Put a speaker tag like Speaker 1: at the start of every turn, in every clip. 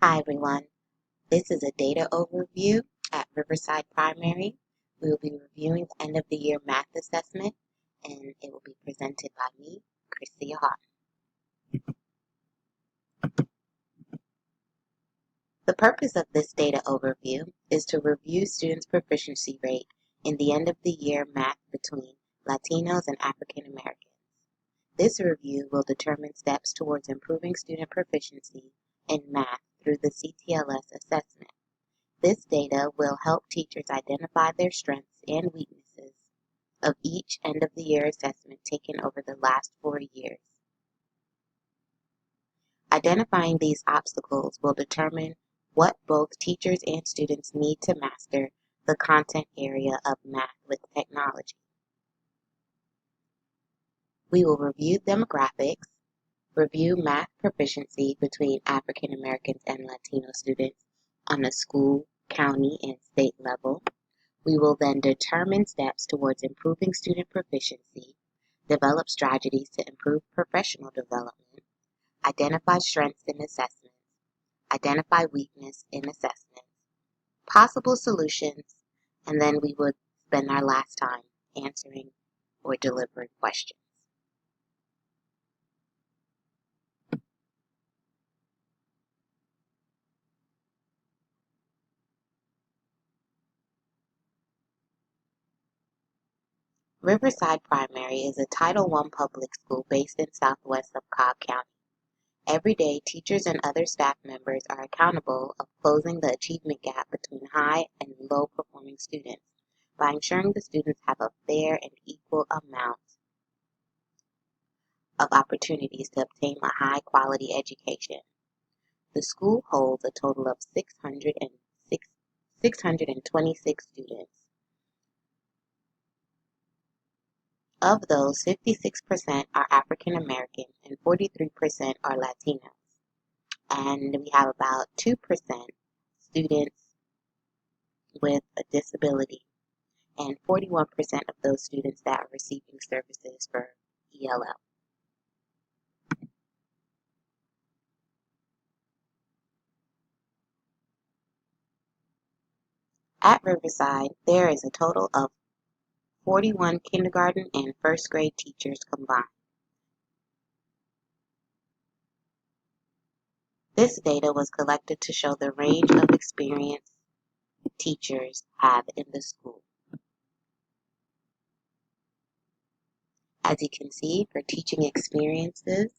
Speaker 1: Hi everyone, this is a data overview at Riverside Primary. We will be reviewing the end of the year math assessment and it will be presented by me, Christia Houghton. The purpose of this data overview is to review students' proficiency rate in the end of the year math between Latinos and African Americans. This review will determine steps towards improving student proficiency in math through the CTLS assessment. This data will help teachers identify their strengths and weaknesses of each end-of-the-year assessment taken over the last 4 years. Identifying these obstacles will determine what both teachers and students need to master the content area of math with technology. We will review demographics, review math proficiency between African Americans and Latino students on a school, county, and state level. We will then determine steps towards improving student proficiency, develop strategies to improve professional development, identify strengths in assessments, identify weakness in assessments, possible solutions, and then we would spend our last time answering or delivering questions. Riverside Primary is a Title I public school based in southwest of Cobb County. Every day, teachers and other staff members are accountable of closing the achievement gap between high and low performing students by ensuring the students have a fair and equal amount of opportunities to obtain a high quality education. The school holds a total of 626 students. Of those, 56% are African American and 43% are Latinos. And we have about 2% students with a disability and 41% of those students that are receiving services for ELL. At Riverside, there is a total of 41 kindergarten and first grade teachers combined. This data was collected to show the range of experience teachers have in the school. As you can see, for teaching experiences,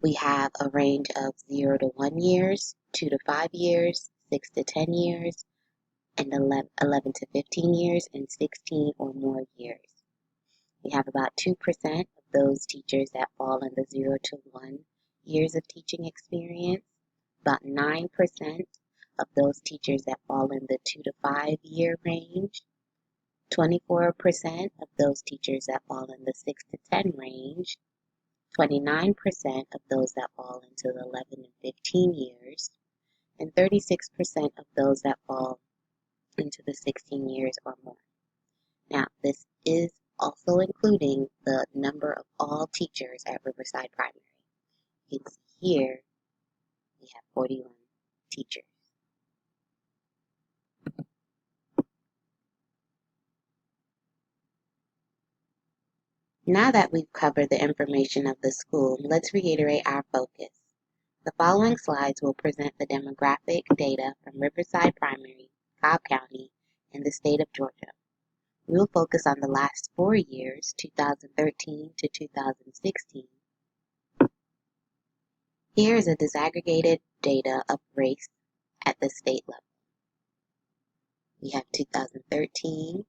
Speaker 1: we have a range of 0 to 1 years, 2 to 5 years, 6 to 10 years, and 11 to 15 years, and 16 or more years. We have about 2% of those teachers that fall in the 0 to 1 years of teaching experience, about 9% of those teachers that fall in the 2 to 5 year range, 24% of those teachers that fall in the 6 to 10 range, 29% of those that fall into the 11 and 15 years, and 36% of those that fall into the 16 years or more. Now, this is also including the number of all teachers at Riverside Primary. You can see here, we have 41 teachers. Now that we've covered the information of the school, let's reiterate our focus. The following slides will present the demographic data from Riverside Primary, Cobb County, and the state of Georgia. We will focus on the last 4 years, 2013 to 2016. Here is a disaggregated data of race at the state level. We have 2013.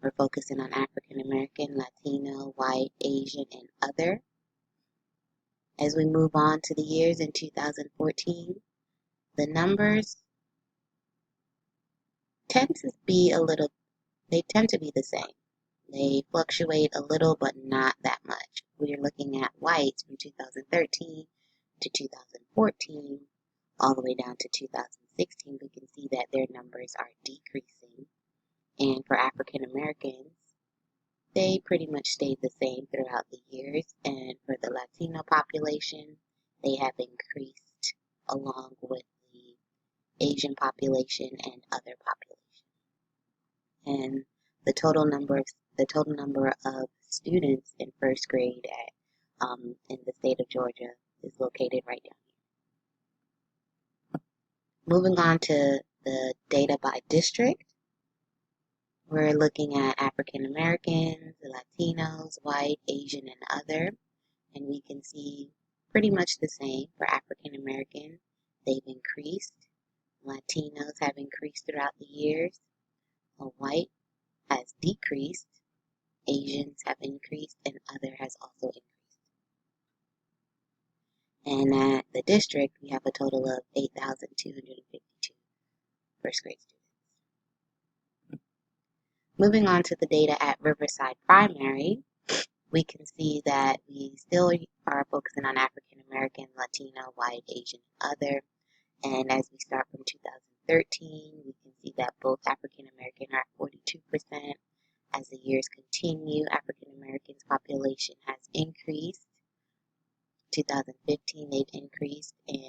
Speaker 1: We're focusing on African American, Latino, white, Asian, and other. As we move on to the years in 2014, the numbers tend to be the same. They fluctuate a little, but not that much. We are looking at whites from 2013 to 2014, all the way down to 2016. We can see that their numbers are decreasing. And for African Americans, they pretty much stayed the same throughout the years. And for the Latino population, they have increased along with the Asian population and other populations. And the total number of students in first grade in the state of Georgia is located right down here. Moving on to the data by district, we're looking at African Americans, Latinos, white, Asian, and other, and we can see pretty much the same for African Americans. They've increased. Latinos have increased throughout the years. White has decreased. Asians have increased, and other has also increased. And at the district, we have a total of 8,252 first grade students. Moving on to the data at Riverside Primary, we can see that we still are focusing on African American, Latino, white, Asian, and other. And as we start from 2013, we can see that both African American are at 42%. As the years continue, African Americans' population has increased. 2015, they've increased, and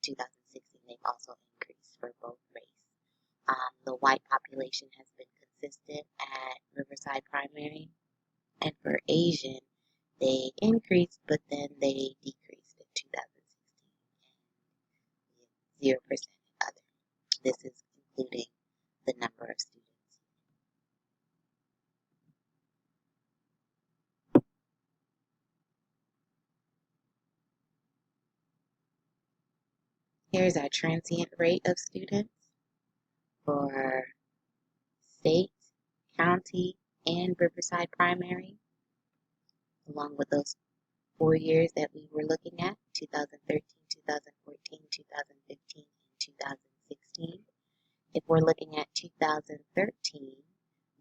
Speaker 1: 2016, they've also increased for both race. The white population has been consistent at Riverside Primary, and for Asian, they increased, but then they decreased in 2016, and 0% in other. This is including the number of students. Here's our transient rate of students for state, county, and Riverside Primary, along with those 4 years that we were looking at, 2013, 2014, 2015, and 2016. If we're looking at 2013,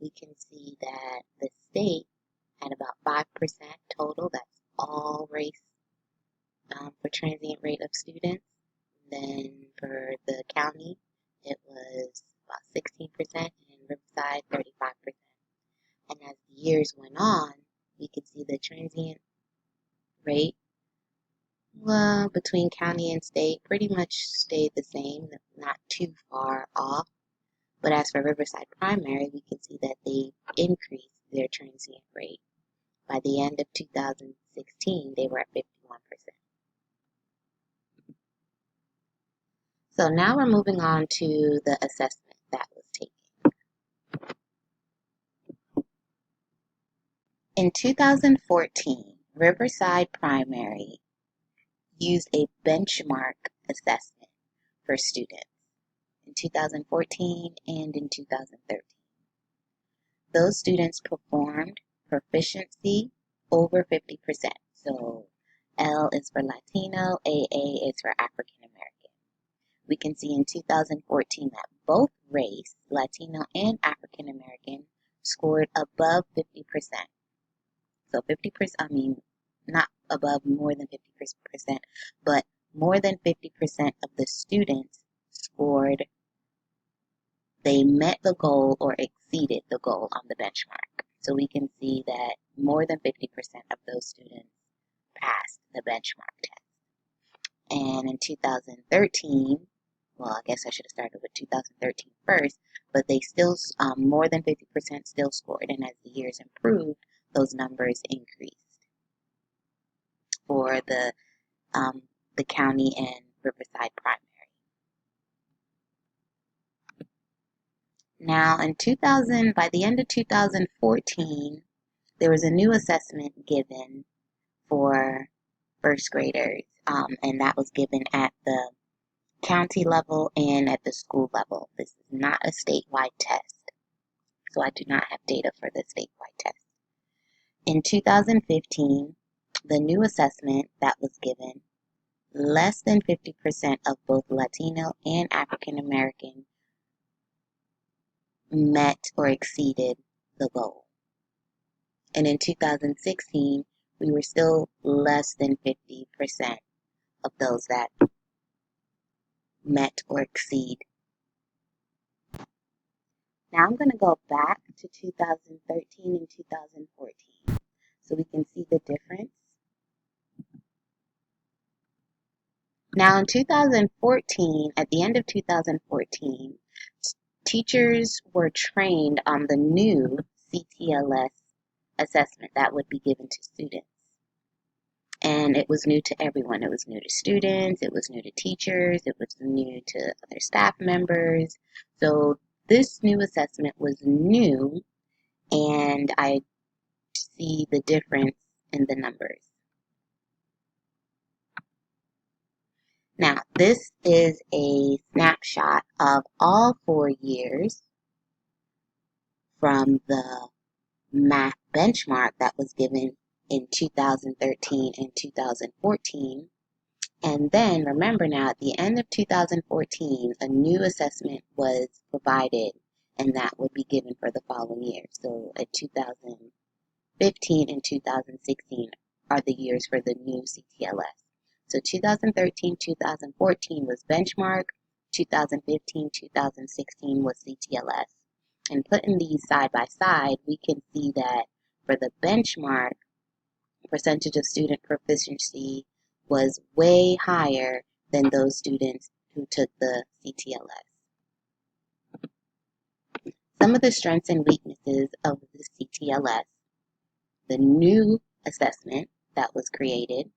Speaker 1: we can see that the state had about 5% total. That's all race for transient rate of students. Then for the county, it was about 16%, and Riverside 35%. And as the years went on, we could see the transient rate between county and state pretty much stayed the same, not too far off. But as for Riverside Primary, we can see that they increased their transient rate. By the end of 2016, they were at 51%. So now we're moving on to the assessment that was taken. In 2014, Riverside Primary used a benchmark assessment for students in 2014 and in 2013. Those students performed proficiency over 50%. So L is for Latino, AA is for African American. We can see in 2014 that both race, Latino and African American, scored above 50%. So 50%, not above more than 50%, but more than 50% of the students scored, they met the goal or exceeded the goal on the benchmark. So we can see that more than 50% of those students passed the benchmark test. And in 2013, well, I guess I should have started with 2013 first, but they still, more than 50% still scored. And as the years improved, those numbers increased for the county and Riverside Primary. Now, by the end of 2014, there was a new assessment given for first graders, and that was given at the county level and at the school level. This is not a statewide test, so I do not have data for the statewide test. In 2015, the new assessment that was given, less than 50% of both Latino and African American met or exceeded the goal. And in 2016, we were still less than 50% of those that met or exceed. Now I'm going to go back to 2013 and 2014 so we can see the difference. Now in 2014, at the end of 2014, teachers were trained on the new CTLS assessment that would be given to students. And it was new to everyone. It was new to students, it was new to teachers, it was new to other staff members. So this new assessment was new, and I see the difference in the numbers. Now, this is a snapshot of all 4 years from the math benchmark that was given in 2013 and 2014. And then remember now, at the end of 2014, a new assessment was provided, and that would be given for the following year. So at 2015 and 2016 are the years for the new CTLS. So 2013, 2014 was benchmark, 2015, 2016 was CTLS. And putting these side by side, we can see that for the benchmark, percentage of student proficiency was way higher than those students who took the CTLS. Some of the strengths and weaknesses of the CTLS: the new assessment that was created,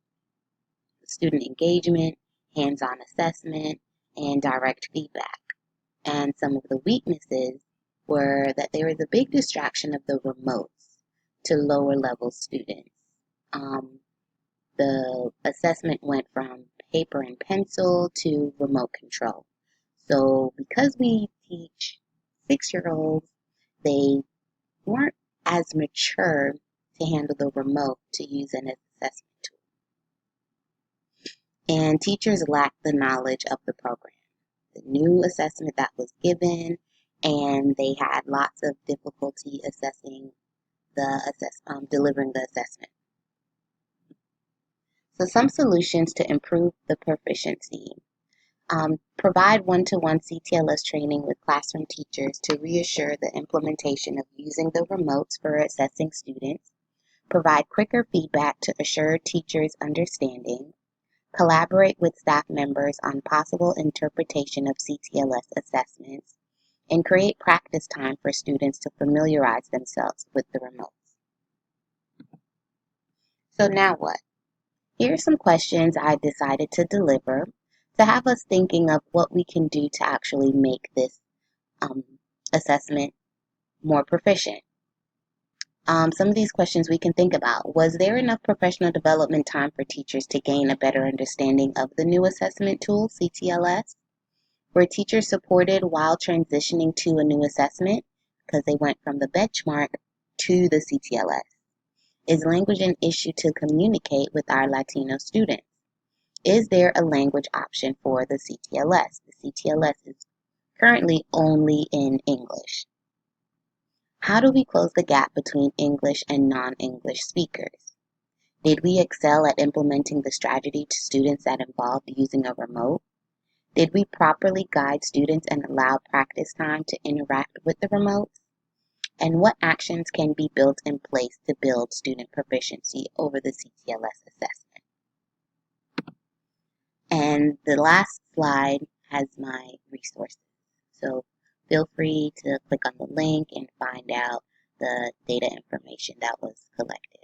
Speaker 1: student engagement, hands-on assessment, and direct feedback. And some of the weaknesses were that there was a big distraction of the remotes to lower level students. The assessment went from paper and pencil to remote control. So because we teach 6-year-olds, they weren't as mature to handle the remote to use an assessment tool. And teachers lacked the knowledge of the program, the new assessment that was given, and they had lots of difficulty delivering the assessment. So some solutions to improve the proficiency: provide one-to-one CTLS training with classroom teachers to reassure the implementation of using the remotes for assessing students. Provide quicker feedback to assure teachers' understanding. Collaborate with staff members on possible interpretation of CTLS assessments. And create practice time for students to familiarize themselves with the remotes. So now what? Here are some questions I decided to deliver to have us thinking of what we can do to actually make this assessment more proficient. Some of these questions we can think about. Was there enough professional development time for teachers to gain a better understanding of the new assessment tool, CTLS? Were teachers supported while transitioning to a new assessment because they went from the benchmark to the CTLS? Is language an issue to communicate with our Latino students? Is there a language option for the CTLS? The CTLS is currently only in English. How do we close the gap between English and non-English speakers? Did we excel at implementing the strategy to students that involved using a remote? Did we properly guide students and allow practice time to interact with the remotes? And what actions can be built in place to build student proficiency over the CTLS assessment? And the last slide has my resources. So feel free to click on the link and find out the data information that was collected.